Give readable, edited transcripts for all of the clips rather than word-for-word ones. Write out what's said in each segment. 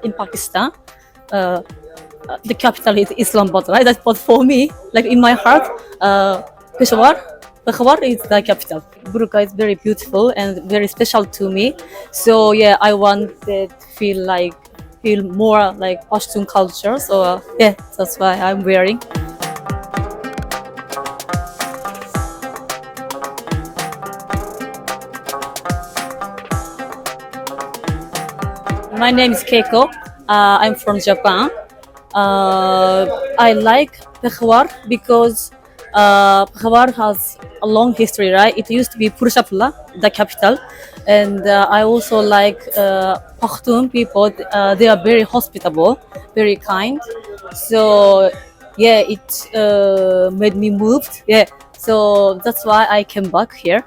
in Pakistan. Uh, the capital is Islamabad, right? That's but for me, like in my heart, Peshawar is the capital. Burqa is very beautiful and very special to me. So yeah, I want to feel more like Pashtun culture. So yeah, that's why I'm wearing. My name is Keiko. I'm from Japan. I like Peshawar because Peshawar has a long history, right? It used to be Purushapula, the capital, and I also like Pashtun people. They are very hospitable, very kind. So yeah, it made me moved. Yeah, so that's why I came back here.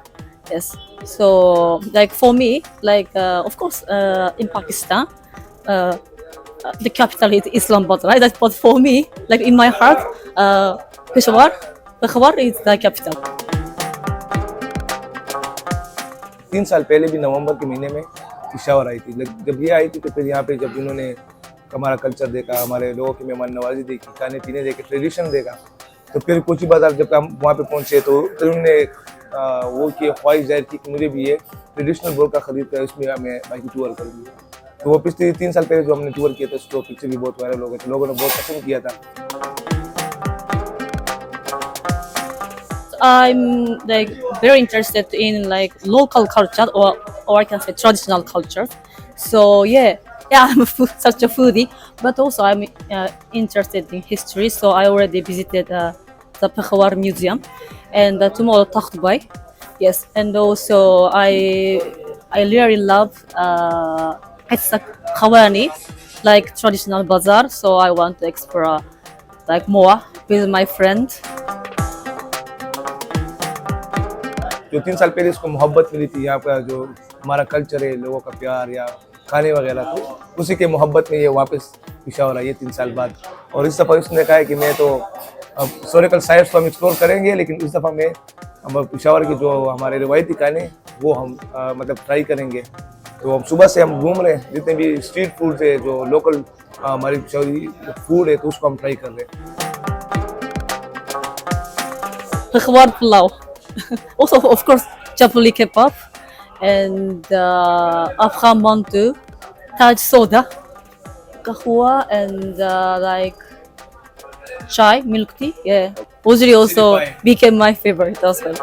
Yes. So like for me, like of course in Pakistan. Uh, the capital is Islamabad, right? That's but for me, like in my heart, Peshawar, Peshawar is the capital. 3 साल पहले भी नवंबर के महीने में पिशावर आई थी। जब ये आई थी तो फिर यहाँ पे जब इन्होंने हमारा कल्चर देखा, हमारे लोगों की मेहमान नवाजी देखी, खाने पीने देखे, ट्रेडिशन देखा, तो फिर कुछ ही बाजार जब हम वहाँ पे पहुँचे तो फिर उन्होंने वो की ख्वाहिश जाहिर की कि मुझे भी ये ट्रेडिशनल बुर्का खरीद कर इसमें मैं बाइक टूर करूँगी। तो वो पिछले 3 साल पहले जो हमने टूर किया था उसको पिक्चर भी बहुत वायरल हो गए थे, लोगों ने बहुत पसंद किया था। I'm like very interested in like local culture or I can say traditional culture. So yeah, I'm such a foodie, but also I'm interested in history. So I already visited the Peshawar Museum and tomorrow Takht Bay. Yes, and also I really love Qissa Khawani, like traditional bazaar. So I want to explore like more with my friend. जो 3 साल पहले इसको मोहब्बत मिली थी, यहाँ का जो हमारा कल्चर है, लोगों का प्यार या खाने वगैरह, तो उसी के मोहब्बत में ये वापस पिशावर आई है 3 साल बाद। और इस दफ़ा उसने कहा है कि मैं तो अब हिस्टोरिकल साइट्स को हम एक्सप्लोर करेंगे, लेकिन इस दफ़ा मैं हम पिशावर की जो हमारे रिवायती खाने वो हम मतलब ट्राई करेंगे। तो अब सुबह से हम घूम रहे हैं, जितने भी स्ट्रीट फूड है, जो लोकल हमारी पिशावरी फूड है, तो उसको हम ट्राई कर रहे हैं। Peshawar Pulao. Also, of course, Chapuli kebab and Afghan mantu, Taj soda, kahwa, and like chai, milk tea. Yeah, Ozri also became my favorite as well.